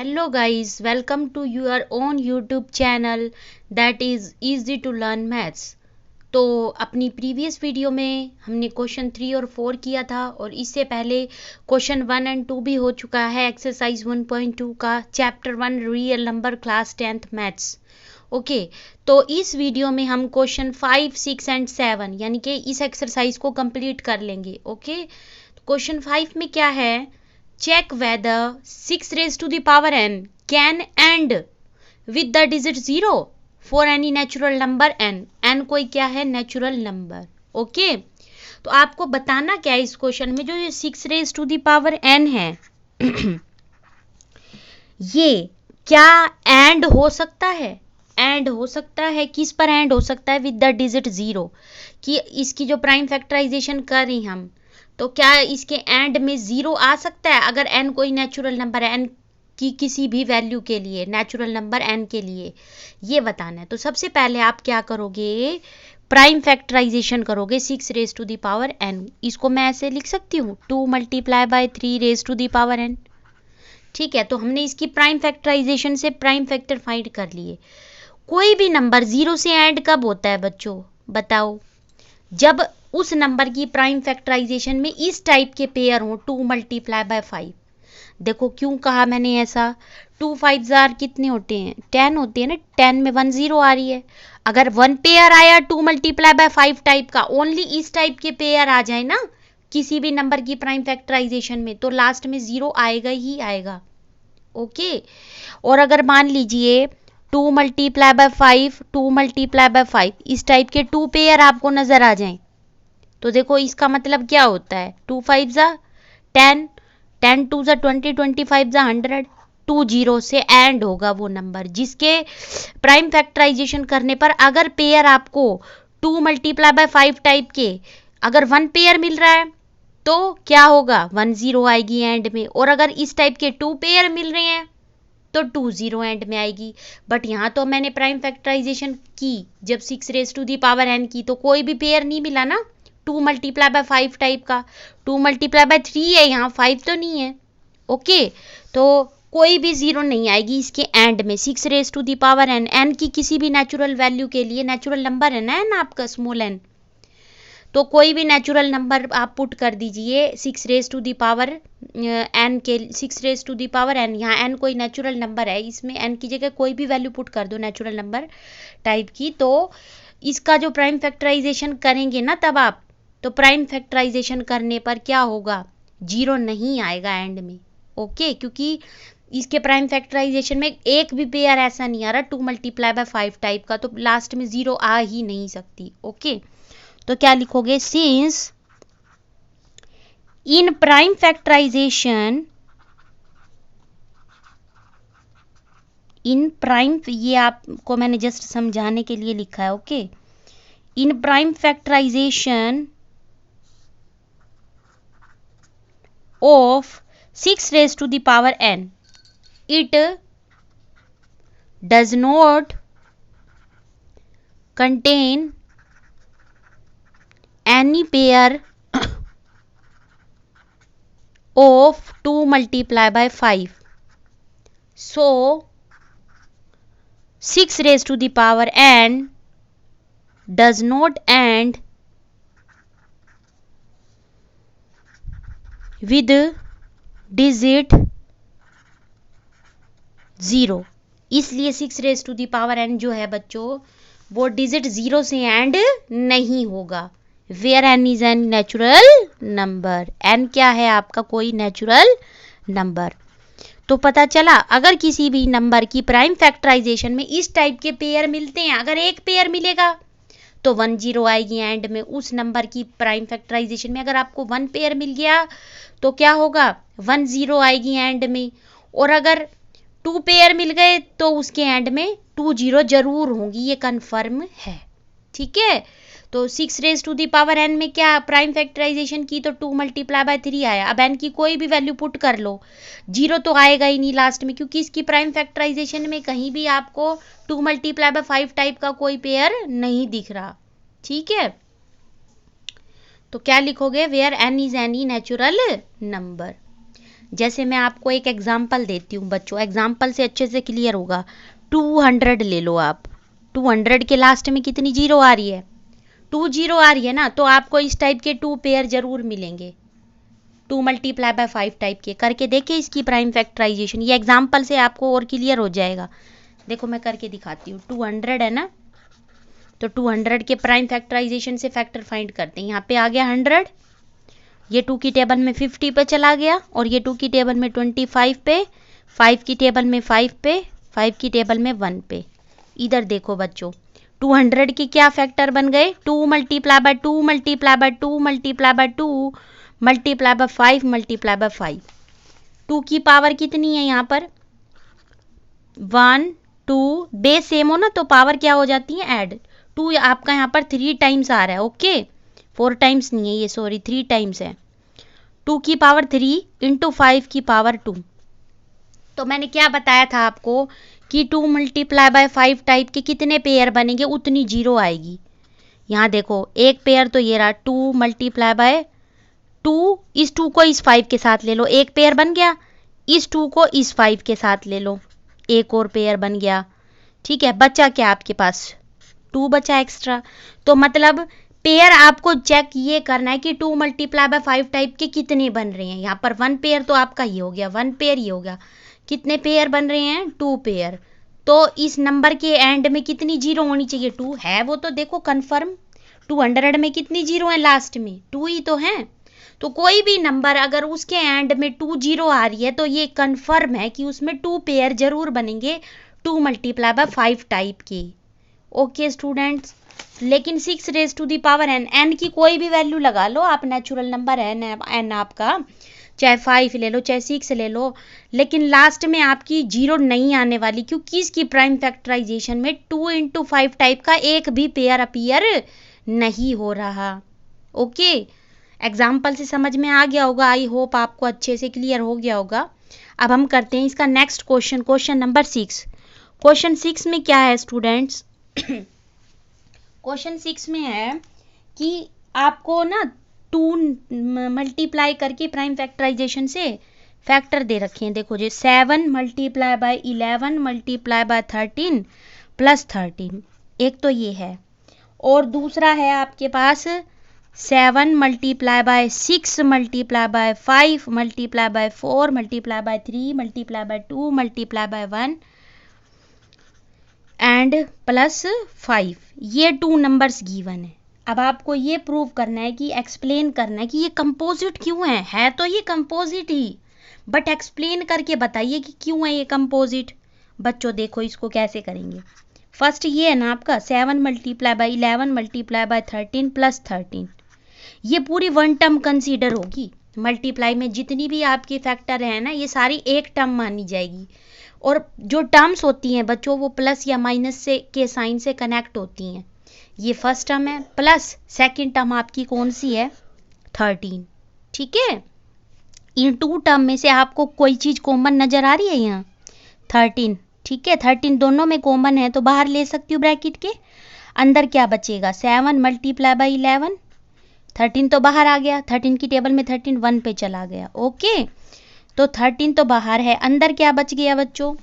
Hello guys, welcome to your own YouTube channel that is easy to learn maths। तो अपनी previous video में हमने question 3 और 4 किया था और इससे पहले क्वेश्चन 1 और 2 भी हो चुका है एक्सरसाइज 1.2 का chapter 1 real number class 10th maths. Okay, तो इस वीडियो में हम क्वेश्चन 5, 6 एंड 7 यानी कि इस एक्सरसाइज को कंप्लीट कर लेंगे। ओके, क्वेश्चन 5 में क्या है, check whether 6 raised to the power n can end with the digit 0 for any natural number n। n कोई क्या है, नेचुरल नंबर। ओके, तो आपको बताना क्या है इस क्वेश्चन में, जो ये 6 raised to the power n है ये क्या एंड हो सकता है? एंड हो सकता है, किस पर एंड हो सकता है? विद द डिजिट 0, कि इसकी जो प्राइम फैक्टराइजेशन कर रही हम, तो क्या इसके एंड में 0 आ सकता है? अगर n कोई नेचुरल नंबर है, n की किसी भी वैल्यू के लिए, नेचुरल नंबर n के लिए, ये बताना है। तो सबसे पहले आप क्या करोगे, प्राइम फैक्टराइजेशन करोगे 6 raise to the power n। इसको मैं ऐसे लिख सकती हूँ 2 multiply by 3 raise to the power n। ठीक है, तो हमने इसकी प्राइम फैक्टराइजेशन से प्राइम फैक्टर फाइंड कर लिए। कोई भी नंबर 0 से एंड कब होता है बच्चों, बताओ? जब उस नंबर की प्राइम फैक्टराइजेशन में इस टाइप के पेयर हो, 2 मल्टीप्लाई बाय 5। देखो क्यों कहा मैंने ऐसा, 2 5 जार कितने होते हैं, 10 होते हैं ना, 10 में 1 0 आ रही है। अगर 1 पेयर आया 2 मल्टीप्लाई बाय 5 टाइप का, ओनली इस टाइप के पेयर आ जाए ना किसी भी नंबर की प्राइम फैक्टराइजेशन में, तो लास्ट में 0 आएगा ही आएगा। ओके, और अगर मान लीजिए 2 मल्टीप्लाई बाय 5, 2 मल्टीप्लाई बाय 5 इस टाइप के 2 पेयर आपको नजर आ जाएं, तो देखो इसका मतलब क्या होता है, 2 5 जा 10, 10 2 जा 20, 25 जा 100, 2 0 से एंड होगा वो नंबर जिसके प्राइम फैक्टराइजेशन करने पर अगर पेयर आपको 2 मल्टीप्लाई बाय 5 टाइप के अगर 1 पेयर मिल रहा है तो क्या होगा, 1 0 आएगी एंड में। और अगर इस टाइप के 2 पेयर मिल रहे हैं तो 2 0 एंड में आएगी। बट यहाँ तो मैंने प्राइम फैक्टराइजेशन की जब 6 raise to the power n की, तो कोई भी पेयर नहीं मिला ना 2 मल्टीप्लाई बाय 5 टाइप का। 2 मल्टीप्लाई बाय 3 है यहाँ, 5 तो नहीं है। ओके, तो कोई भी 0 नहीं आएगी इसके एंड में। 6 raise to the power n, n की किसी भी नेचुरल वैल्यू के लिए, नेचुरल नंबर है ना n आपका, स्मॉल n, तो कोई भी नेचुरल नंबर आप पुट कर दीजिए 6 raise to the power n के, 6 raise to the power n, यहाँ n कोई नेचुरल नंबर है, इसमें n की जगह कोई भी वैल्यू पुट कर दो नेचुरल नंबर टाइप की, तो इसका जो प्राइम फैक्टराइजेशन करेंगे ना तब आप, तो प्राइम फैक्टराइजेशन करने पर क्या होगा, 0 नहीं आएगा एंड में। ओके, क्योंकि इसके प्राइम फैक्टराइजेशन में एक भी पेयर ऐसा नहीं आ रहा 2 मल्टीप्लाई बाय 5 टाइप का, तो लास्ट में 0 आ ही नहीं सकती। ओके, तो क्या लिखोगे, since in prime factorization, in prime, ये आपको मैंने जस्ट समझाने के लिए लिखा है। Okay, in prime factorization of 6 raise to the power n, it does not contain any pair of 2 multiply by 5, so 6 raised to the power n does not end with digit 0। इसलिए 6 raise to the power n जो है बच्चों, वो digit 0 से end नहीं होगा। Where n is an natural number, n क्या है आपका, कोई नेचुरल नंबर। तो पता चला अगर किसी भी नंबर की प्राइम फैक्टराइजेशन में इस टाइप के पेयर मिलते हैं, अगर एक पेयर मिलेगा तो 1 0 आएगी एंड में। उस नंबर की प्राइम फैक्टराइजेशन में अगर आपको 1 पेयर मिल गया तो क्या होगा, 1 0 आएगी एंड में। और अगर 2 पेयर मिल गए तो उसके एंड में 2 0 जरूर होंगी, ये कंफर्म है। ठीक है, तो 6 raise to the power n में क्या प्राइम फैक्टराइजेशन की तो 2 मल्टीप्लाई बाय 3 आया। अब n की कोई भी वैल्यू पुट कर लो, 0 तो आएगा ही नहीं लास्ट में, क्योंकि इसकी प्राइम फैक्टराइजेशन में कहीं भी आपको 2 मल्टीप्लाई बाय 5 टाइप का कोई पेयर नहीं दिख रहा। ठीक है, तो क्या लिखोगे, where n is any natural number. जैसे मैं आपको एक एग्जाम्पल देती हूँ बच्चों, एग्जाम्पल से अच्छे से क्लियर होगा। 200 ले लो आप, 200 के लास्ट में कितनी जीरो आ रही है? 2 जीरो आ रही है ना, तो आपको इस टाइप के 2 पेयर जरूर मिलेंगे, 2 मल्टीप्लाई बाय 5 टाइप के। करके देखिए इसकी प्राइम फैक्टराइजेशन, ये एग्जाम्पल से आपको और क्लियर हो जाएगा। देखो मैं करके दिखाती हूँ। 200 है ना, तो 200 के प्राइम फैक्टराइजेशन से फैक्टर फाइंड करते हैं। यहाँ पे आ गया 100, ये 2 की टेबल में 50 पे चला गया, और ये 2 की टेबल में 25 पे, 5 की टेबल में 5 पे, 5 की टेबल में 1 पे। इधर देखो बच्चों, 200 के क्या फैक्टर बन गए? 2 multiply bye 2 multiply bye 2 multiply bye 2 multiply by 5 multiply by 5। 2 की पावर कितनी है यहाँ पर? 1 2, बेस सेम हो ना तो पावर क्या हो जाती है? ऐड। 2 आपका यहाँ पर 3 टाइम्स आ रहा है, ओके, 4 टाइम्स नहीं है ये, सॉरी 3 टाइम्स है। 2 की पावर 3 इंटू 5 की पावर 2। तो मैंने क्या बताया था आपको कि 2 मल्टीप्लाई बाय 5 टाइप के कितने पेयर बनेंगे, उतनी जीरो आएगी। यहाँ देखो एक पेयर तो ये रहा, 2 मल्टीप्लाई बाय 2, इस 2 को इस 5 के साथ ले लो, एक पेयर बन गया। इस 2 को इस 5 के साथ ले लो, एक और पेयर बन गया। ठीक है, बचा क्या आपके पास? 2 बचा एक्स्ट्रा। तो मतलब पेयर आपको चेक ये करना है कि 2 मल्टीप्लाई बाय 5 टाइप के कितने बन रहे हैं। यहाँ पर 1 पेयर तो आपका ये हो गया, 1 पेयर ये हो गया। कितने पेयर बन रहे हैं? 2 पेयर। तो इस नंबर के एंड में कितनी जीरो होनी चाहिए? 2 है, वो तो देखो कंफर्म। 200 में कितनी जीरो है लास्ट में? 2 ही तो है। तो कोई भी नंबर अगर उसके एंड में 2 जीरो आ रही है तो ये कंफर्म है कि उसमें 2 पेयर जरूर बनेंगे 2 मल्टीप्लाई बाय 5 टाइप के। ओके स्टूडेंट्स, लेकिन 6 raise to the power n, n की कोई भी वैल्यू लगा लो आप, नेचुरल नंबर एन, एन आपका चाहे 5 ले लो चाहे 6 ले लो, लेकिन लास्ट में आपकी जीरो नहीं आने वाली, क्योंकि इसकी प्राइम फैक्टराइजेशन में 2 इंटू 5 टाइप का एक भी पेयर अपीयर नहीं हो रहा। ओके, एग्जाम्पल से समझ में आ गया होगा, आई होप आपको अच्छे से क्लियर हो गया होगा। अब हम करते हैं इसका next question, question number 6। Question 6 में क्या है स्टूडेंट्स? क्वेश्चन 6 में है कि आपको ना 2 मल्टीप्लाई करके प्राइम फैक्टराइजेशन से फैक्टर दे रखे हैं। देखो जी, 7 multiply by 11 multiply by 13 plus 13, एक तो ये है, और दूसरा है आपके पास 7 multiply by 6 multiply by 5 multiply by 4 multiply by 3 multiply by 2 multiply bye 1 and plus 5। ये 2 नंबर्स गिवन है। अब आपको ये प्रूव करना है, कि एक्सप्लेन करना है कि ये कंपोजिट क्यों है तो ये कंपोजिट ही, बट एक्सप्लेन करके बताइए कि क्यों है ये कंपोजिट। बच्चों देखो इसको कैसे करेंगे। फर्स्ट ये है ना आपका 7 multiply by 11 multiply by 13 plus 13, ये पूरी 1 टर्म कंसीडर होगी। मल्टीप्लाई में जितनी भी आपकी फैक्टर है ना, ये सारी एक टर्म मानी जाएगी, और जो टर्म्स होती हैं बच्चों वो प्लस या माइनस से के साइन से कनेक्ट होती हैं। ये फर्स्ट टर्म है, प्लस सेकंड टर्म आपकी कौन सी है? 13। ठीक है, इन 2 टर्म में से आपको कोई चीज कॉमन नजर आ रही है? यहाँ 13। ठीक है, 13 दोनों में कॉमन है तो बाहर ले सकती हूँ ब्रैकेट के। अंदर क्या बचेगा? 7 मल्टीप्लाई बाय 11, 13 तो बाहर आ गया, 13 की टेबल में 13 1 पे चला गया। ओके, तो 13 तो बाहर है, अंदर क्या बच गया बच्चों?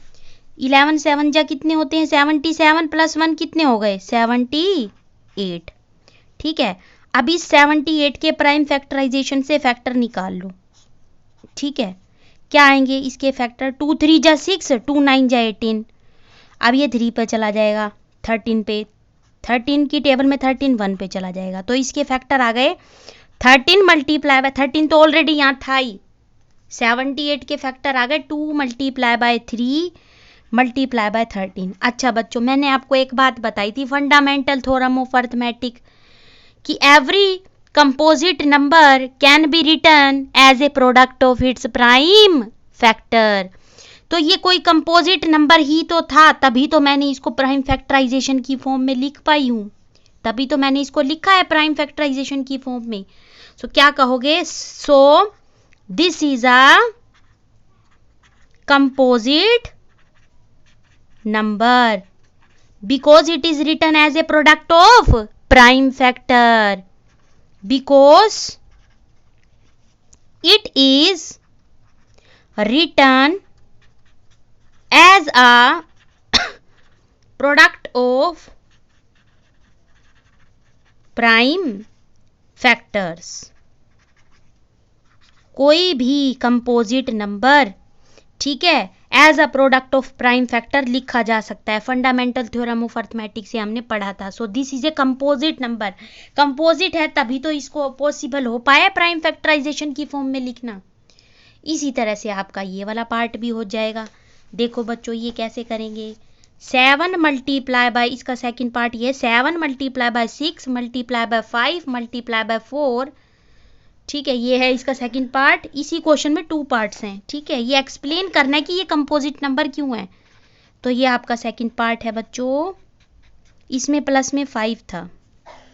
11 7 जा कितने होते हैं? 77 प्लस 1 कितने हो गए? 78। ठीक है, अब इस 78 के प्राइम फैक्टराइजेशन से फैक्टर निकाल लो। ठीक है, क्या आएंगे इसके फैक्टर? 2 3 जा 6, 2 9 जा 18। अब ये 3 पे चला जाएगा, 13 पे, 13 की टेबल में 13 1 पे चला जाएगा, तो इसके फैक्टर आ गए 13 मल्टीप्लाई बाय 13 तो ऑलरेडी यहाँ था ही, 78 के फैक्टर आ गए 2 मल्टीप्लाई बाय 3 मल्टीप्लाई बाय 13। अच्छा बच्चों, मैंने आपको एक बात बताई थी, फंडामेंटल थ्योरम ऑफ अर्थमेटिक, कि every composite number can be written as a product of its prime factor. तो ये कोई कंपोजिट नंबर ही तो था, तभी तो मैंने इसको प्राइम फैक्टराइजेशन की फॉर्म में लिख पाई हूँ, तभी तो मैंने इसको लिखा है प्राइम फैक्टराइजेशन की फॉर्म में। सो क्या कहोगे? So this is a composite number because it is written as a product of prime factor, because it is written as a product of prime factors. कोई भी कंपोजिट नंबर, ठीक है, as a product of prime factor लिखा जा सकता है। Fundamental theorem of arithmetics से हमने पढ़ा था। So this is a composite number. Composite है तभी तो इसको पॉसिबल हो पाया प्राइम फैक्टराइजेशन की फॉर्म में लिखना। इसी तरह से आपका ये वाला पार्ट भी हो जाएगा। देखो बच्चों ये कैसे करेंगे। 7 मल्टीप्लाई बाय, इसका सेकंड पार्ट ये 7 multiply by 6 multiply by 5 multiply by 4, ठीक है, ये है इसका सेकंड पार्ट। इसी क्वेश्चन में 2 पार्ट्स हैं, ठीक है, ये एक्सप्लेन करना है कि ये कंपोजिट नंबर क्यों है। तो ये आपका सेकंड पार्ट है बच्चों, इसमें प्लस में 5 था,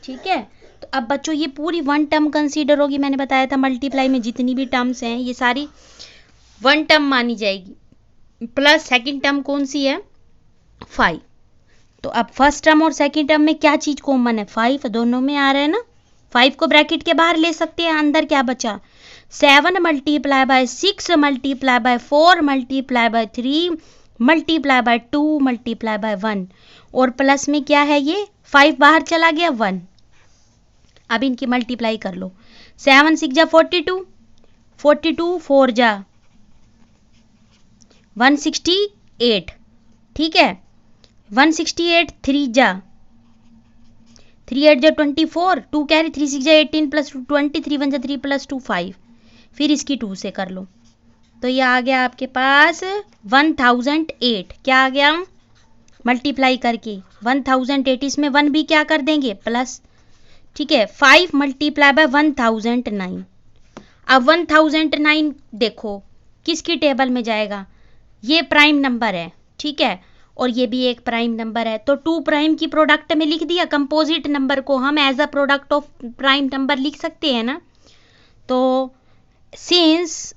ठीक है। तो अब बच्चों ये पूरी 1 टर्म कंसीडर होगी। मैंने बताया था मल्टीप्लाई में जितनी भी टर्म्स हैं ये सारी 1 टर्म मानी जाएगी। प्लस सेकंड टर्म कौन सी है, 5। तो अब फर्स्ट टर्म और सेकंड टर्म में क्या चीज कॉमन है, 5 दोनों में आ रहा है ना। 5 को ब्रैकेट के बाहर ले सकते हैं, अंदर क्या बचा, 7 multiply by 6 multiply by 4 multiply by 3 multiply by 2 multiply bye 1, और प्लस में क्या है ये 5 बाहर चला गया 1। अब इनकी मल्टीप्लाई कर लो। 7 6 जा 42, 42 4 जा 168, ठीक है, 168 3 जा 3 8 जा 24, 2 कैरी 3 6 जा 18 प्लस 20, 3 1 जा 3 प्लस 2 5। फिर इसकी 2 से कर लो तो ये आ गया आपके पास 1008। क्या आ गया, मल्टीप्लाई करके 1008, इसमें 1 भी क्या कर देंगे प्लस, ठीक है। 5 मल्टीप्लाई बाय 1009। अब 1009 देखो किसकी टेबल में जाएगा, ये प्राइम नंबर है, ठीक है, और ये भी एक प्राइम नंबर है। तो 2 प्राइम की प्रोडक्ट में लिख दिया। कंपोजिट नंबर को हम as a product of prime number लिख सकते हैं ना। तो since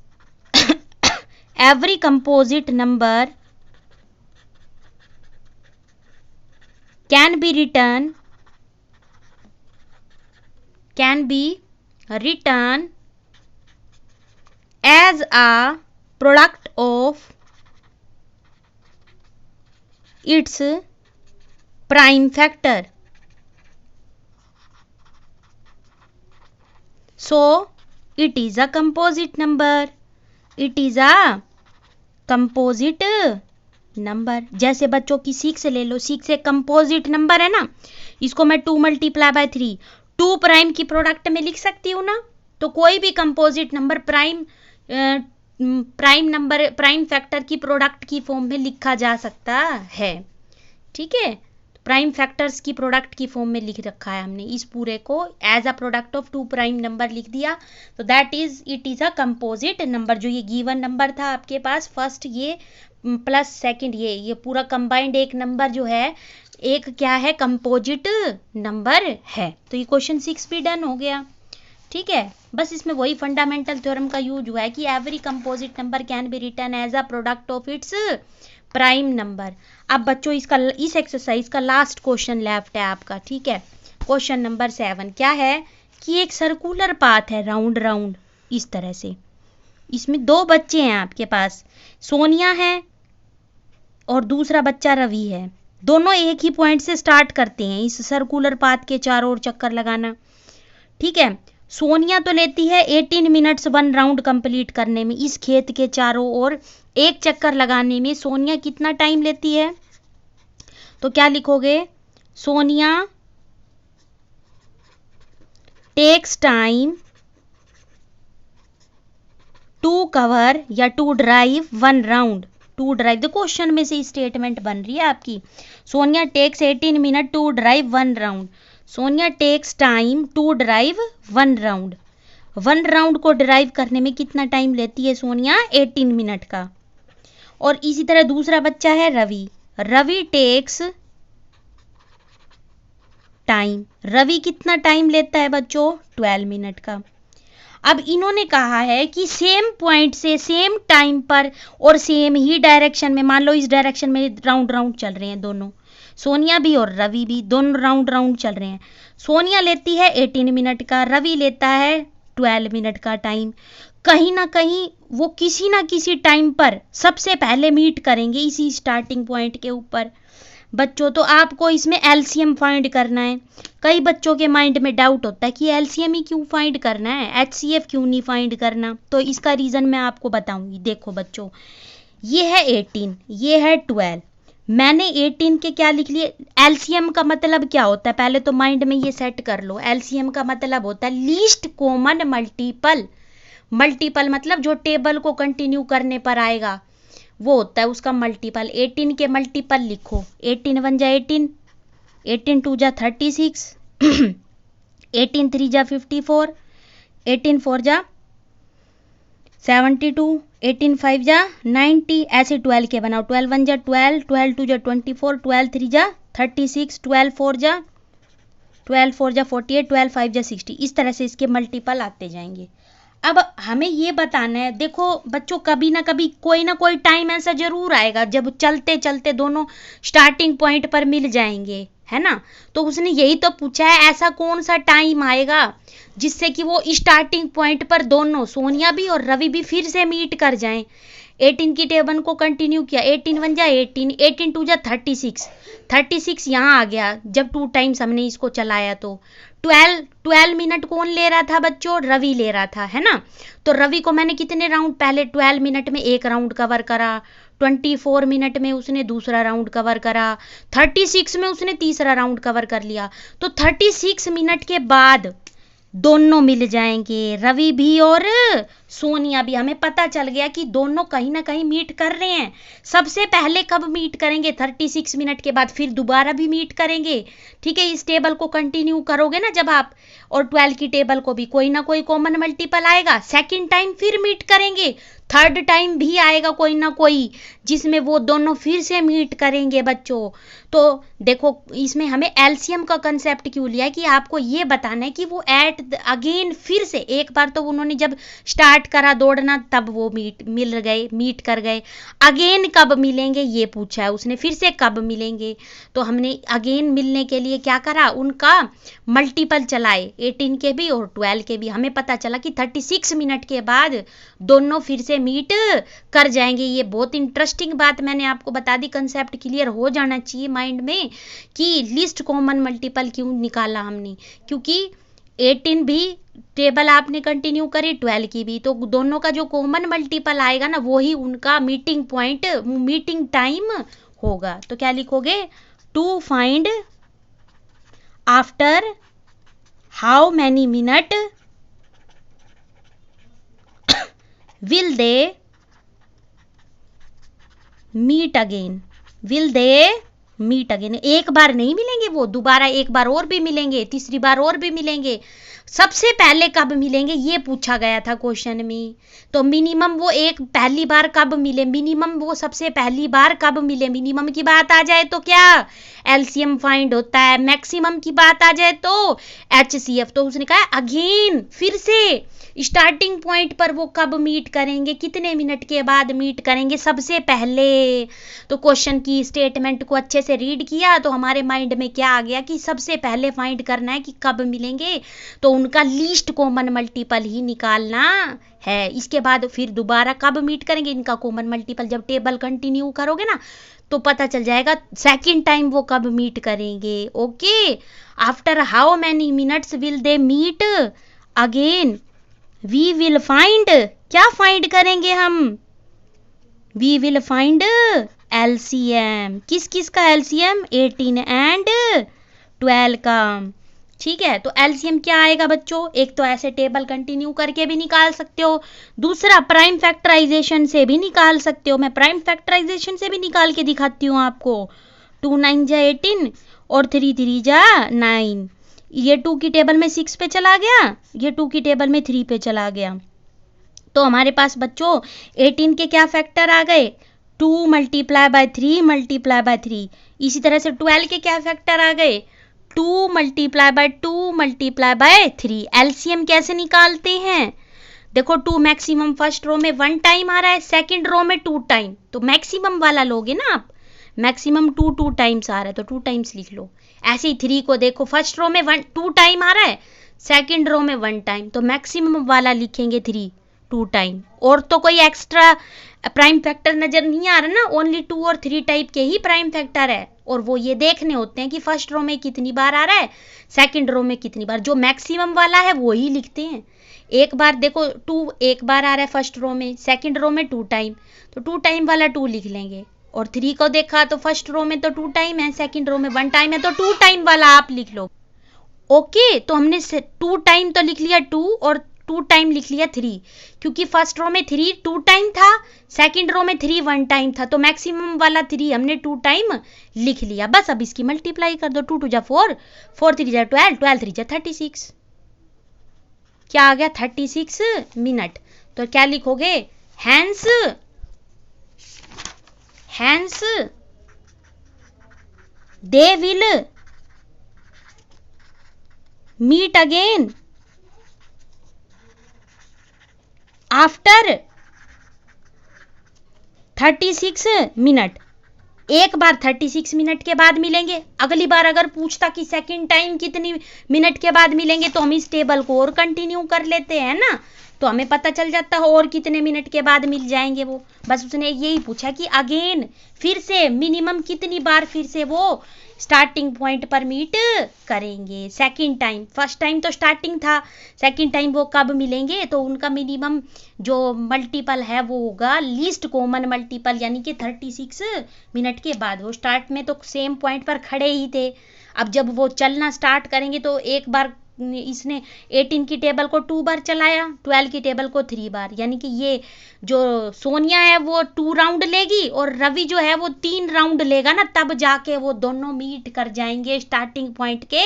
every composite number can be written as a product of its prime factor. So it is a composite number. It is a composite number. जैसे बच्चों की 6 ले लो, 6 एक कंपोजिट नंबर है ना, इसको मैं 2 मल्टीप्लाई बाय 3 2 प्राइम की प्रोडक्ट में लिख सकती हूँ ना। तो कोई भी कंपोजिट नंबर प्राइम फैक्टर की प्रोडक्ट की फॉर्म में लिखा जा सकता है, ठीक है। तो प्राइम फैक्टर्स की प्रोडक्ट की फॉर्म में लिख रखा है हमने इस पूरे को, as a product of 2 prime number लिख दिया। तो that is it is a composite number. जो ये गिवन नंबर था आपके पास फर्स्ट ये प्लस सेकंड ये पूरा कंबाइंड एक नंबर जो है, एक क्या है कंपोजिट नंबर है। तो ये क्वेश्चन 6 भी डन हो गया, ठीक है। बस इसमें वही फंडामेंटल थ्योरम का यूज हुआ है कि every composite number can be written as a product of its prime number. अब बच्चों इसका इस एक्सरसाइज का लास्ट क्वेश्चन लेफ्ट है आपका, ठीक है। क्वेश्चन नंबर 7 क्या है कि एक सर्कुलर पाथ है राउंड राउंड इस तरह से। इसमें 2 बच्चे हैं आपके पास, सोनिया है और दूसरा बच्चा रवि है। दोनों एक ही पॉइंट से स्टार्ट करते हैं इस सर्कुलर पाथ के चारों ओर चक्कर लगाना, ठीक है। सोनिया तो लेती है 18 मिनट्स 1 राउंड कंप्लीट करने में। इस खेत के चारों ओर एक चक्कर लगाने में सोनिया कितना टाइम लेती है, तो क्या लिखोगे, Sonia takes time to cover या to drive 1 round. To drive the question में से स्टेटमेंट बन रही है आपकी। Sonia takes 18 minute to drive 1 round. Sonia takes time to drive 1 round. 1 round को ड्राइव करने में कितना टाइम लेती है सोनिया, 18 मिनट का। और इसी तरह दूसरा बच्चा है रवि। रवि टेक्स टाइम, रवि कितना टाइम लेता है बच्चों, 12 मिनट का। अब इन्होंने कहा है कि सेम पॉइंट से सेम टाइम पर और सेम ही डायरेक्शन में, मान लो इस डायरेक्शन में राउंड राउंड चल रहे हैं दोनों, सोनिया भी और रवि भी दोनों राउंड राउंड चल रहे हैं। सोनिया लेती है 18 मिनट का, रवि लेता है 12 मिनट का टाइम, कहीं ना कहीं वो किसी ना किसी टाइम पर सबसे पहले मीट करेंगे इसी स्टार्टिंग पॉइंट के ऊपर। बच्चों तो आपको इसमें एलसीएम फाइंड करना है। कई बच्चों के माइंड में डाउट होता है कि एलसीएम ही क्यों फाइंड करना है, एचसीएफ क्यों नहीं फाइंड करना, तो इसका रीज़न मैं आपको बताऊंगी। देखो बच्चों, ये है 18, ये है 12, मैंने 18 के क्या लिख लिए, एलसीएम का मतलब क्या होता है, पहले तो माइंड में ये सेट कर लो। एलसीएम का मतलब होता है लीस्ट कॉमन मल्टीपल। मल्टीपल मतलब जो टेबल को कंटिन्यू करने पर आएगा वो होता है उसका मल्टीपल। 18 के मल्टीपल लिखो, 18 1 जा 18, 18 2 जा 36, 18 3 जा 54, 18 4 जा 72, 18 5 जा 90, ऐसे 12 के बनाओ। 12 1 जा 12, 12 2 जा 24, 12 3 जा 36, 12 4 जा 48, 12 5 जा 60। इस तरह से इसके मल्टीपल आते जाएंगे। अब हमें ये बताना है, देखो बच्चों कभी ना कभी कोई ना कोई टाइम ऐसा जरूर आएगा जब चलते चलते दोनों स्टार्टिंग पॉइंट पर मिल जाएंगे, है ना। तो उसने यही तो पूछा है, ऐसा कौन सा टाइम आएगा जिससे कि वो स्टार्टिंग पॉइंट पर दोनों सोनिया भी और रवि भी फिर से मीट कर जाएं। 18 की टेबल को कंटिन्यू किया, 18 1 जा 18, 18 2 जा 36, 36 यहाँ आ गया जब 2 टाइम्स हमने इसको चलाया। तो 12 मिनट कौन ले रहा था बच्चों, रवि ले रहा था, है ना। तो रवि को मैंने कितने राउंड, पहले 12 मिनट में एक राउंड कवर करा, 24 मिनट में उसने दूसरा राउंड कवर करा, 36 में उसने तीसरा राउंड कवर कर लिया। तो 36 मिनट के बाद दोनों मिल जाएंगे, रवि भी और सोनिया भी। हमें पता चल गया कि दोनों कहीं ना कहीं मीट कर रहे हैं। सबसे पहले कब मीट करेंगे, 36 मिनट के बाद, फिर दोबारा भी मीट करेंगे। ठीक है, इस टेबल को कंटिन्यू करोगे ना जब आप, और 12 की टेबल को भी कोई ना कोई कॉमन मल्टीपल आएगा। सेकंड टाइम फिर मीट करेंगे, थर्ड टाइम भी आएगा कोई ना कोई जिसमें वो दोनों फिर से मीट करेंगे बच्चों। तो देखो इसमें हमें एलसीएम का कंसेप्ट क्यों लिया है कि आपको ये बताना है कि वो एट अगेन फिर से, एक बार तो उन्होंने जब स्टार्ट करा दौड़ना तब वो मीट कर गए, अगेन कब मिलेंगे ये पूछा है उसने, फिर से कब मिलेंगे। तो हमने अगेन मिलने के लिए क्या करा, उनका मल्टीपल चलाए, 18 के भी और 12 के भी। हमें पता चला कि 36 मिनट के बाद दोनों फिर से मीट कर जाएंगे। ये बहुत इंटरेस्टिंग बात मैंने आपको बता दी, कंसेप्ट क्लियर हो जाना चाहिए माइंड में कि लिस्ट कॉमन मल्टीपल क्यों निकाला हमने, क्योंकि 18 भी टेबल आपने कंटिन्यू करी, 12 की भी, तो दोनों का जो कॉमन मल्टीपल आएगा ना वही उनका मीटिंग पॉइंट, मीटिंग टाइम होगा। तो क्या लिखोगे, to find after how many minute will they meet again, will they meet again। एक बार नहीं मिलेंगे वो, दोबारा एक बार और भी मिलेंगे, तीसरी बार और भी मिलेंगे। सबसे पहले कब मिलेंगे ये पूछा गया था क्वेश्चन में। तो मिनिमम वो एक पहली बार कब मिले, मिनिमम वो सबसे पहली बार कब मिले, मिनिमम की बात आ जाए तो क्या एलसीएम फाइंड होता है, मैक्सिमम की बात आ जाए तो एचसीएफ। तो उसने कहा अगेन फिर से स्टार्टिंग पॉइंट पर वो कब मीट करेंगे, कितने मिनट के बाद मीट करेंगे, सबसे पहले। तो क्वेश्चन की स्टेटमेंट को अच्छे से रीड किया तो हमारे माइंड में क्या आ गया कि सबसे पहले फाइंड करना है कि कब मिलेंगे, तो उनका लीस्ट कॉमन मल्टीपल ही निकालना है। इसके बाद फिर दोबारा कब मीट करेंगे, इनका कॉमन मल्टीपल जब टेबल कंटिन्यू करोगे ना तो पता चल जाएगा सेकंड टाइम वो कब मीट करेंगे। Okay, after how many minutes will they meet again, we will find, क्या फाइंड करेंगे हम, वी विल फाइंड एलसीएम। किस किस का एलसीएम, 18 एंड 12 का। ठीक है, तो एलसीएम क्या आएगा बच्चों, एक तो ऐसे टेबल कंटिन्यू करके भी निकाल सकते हो, दूसरा प्राइम फैक्टराइजेशन से भी निकाल सकते हो। मैं प्राइम फैक्टराइजेशन से भी निकाल के दिखाती हूँ आपको। 2 9 जा 18 और 3 3 जा 9, ये 2 की टेबल में 6 पे चला गया, ये 2 की टेबल में 3 पे चला गया। तो हमारे पास बच्चों 18 के क्या फैक्टर आ गए, 2 × 3 × 3। इसी तरह से 12 के क्या फैक्टर आ गए, 2 × 2 × 3। एलसीएम कैसे निकालते हैं, देखो 2 मैक्सिमम फर्स्ट रो में 1 टाइम आ रहा है, सेकंड रो में 2 टाइम, तो मैक्सिमम वाला लोगे ना आप, मैक्सिमम 2 टाइम्स आ रहा है तो 2 टाइम्स लिख लो। ऐसे ही 3 को देखो, फर्स्ट रो में 2 टाइम आ रहा है, सेकंड रो में 1 टाइम, तो मैक्सिमम वाला लिखेंगे 3 2 टाइम। और तो कोई एक्स्ट्रा प्राइम फैक्टर नजर नहीं आ रहा ना, ओनली 2 और 3 टाइप के ही प्राइम फैक्टर है, और वो ये देखने होते हैं कि फर्स्ट रो में कितनी बार आ रहा है, सेकंड रो में कितनी बार। जो मैक्सिमम वाला है वो ही लिखते हैं। एक बार देखो 2 एक बार आ रहा है फर्स्ट रो में, सेकंड रो में 2 टाइम, तो 2 टाइम वाला 2 लिख लेंगे। और 3 को देखा तो फर्स्ट रो में तो 2 टाइम है, सेकंड रो में 1 टाइम है, तो 2 टाइम वाला आप लिख लो। ओके, तो हमने 2 टाइम तो लिख लिया 2 और 2 टाइम लिख लिया 3, क्योंकि फर्स्ट रो में 3 2 टाइम था, सेकंड रो में 3 1 टाइम था, तो मैक्सिमम वाला 3 हमने 2 टाइम लिख लिया। बस अब इसकी मल्टीप्लाई कर दो, 2 2 जा 4, 4 3 जा 12, 12 3 जा 36। क्या आ गया? 36 मिनट। तो क्या लिखोगे? Hence they will meet again after 36 minute. एक बार 36 मिनट के बाद मिलेंगे। अगली बार अगर पूछता कि सेकंड टाइम कितनी मिनट के बाद मिलेंगे, तो हम इस टेबल को और कंटिन्यू कर लेते हैं ना, तो हमें पता चल जाता है और कितने मिनट के बाद मिल जाएंगे वो। बस उसने यही पूछा कि अगेन, फिर से मिनिमम कितनी बार फिर से वो स्टार्टिंग पॉइंट पर मीट करेंगे सेकंड टाइम। फर्स्ट टाइम तो स्टार्टिंग था, सेकंड टाइम वो कब मिलेंगे, तो उनका मिनिमम जो मल्टीपल है वो होगा लीस्ट कॉमन मल्टीपल, यानी कि 36 मिनट के बाद। वो स्टार्ट में तो सेम पॉइंट पर खड़े ही थे, अब जब वो चलना स्टार्ट करेंगे तो एक बार इसने 18 की टेबल को 2 बार चलाया, 12 की टेबल को 3 बार, यानी कि ये जो सोनिया है वो 2 राउंड लेगी और रवि जो है वो 3 राउंड लेगा ना, तब जाके वो दोनों मीट कर जाएंगे स्टार्टिंग पॉइंट के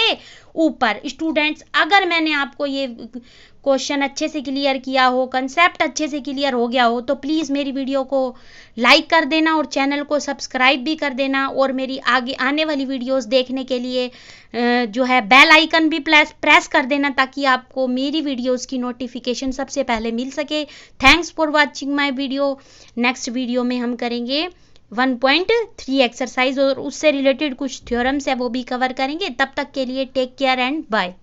ऊपर। स्टूडेंट्स, अगर मैंने आपको ये क्वेश्चन अच्छे से क्लियर किया हो, कंसेप्ट अच्छे से क्लियर हो गया हो, तो प्लीज़ मेरी वीडियो को लाइक कर देना और चैनल को सब्सक्राइब भी कर देना, और मेरी आगे आने वाली वीडियोस देखने के लिए जो है बेल आइकन भी प्रेस कर देना, ताकि आपको मेरी वीडियोस की नोटिफिकेशन सबसे पहले मिल सके। Thanks for watching my video. Next video में हम करेंगे 1.3 एक्सरसाइज और उससे रिलेटेड कुछ थ्योरम्स है वो भी कवर करेंगे। तब तक के लिए टेक केयर एंड बाय।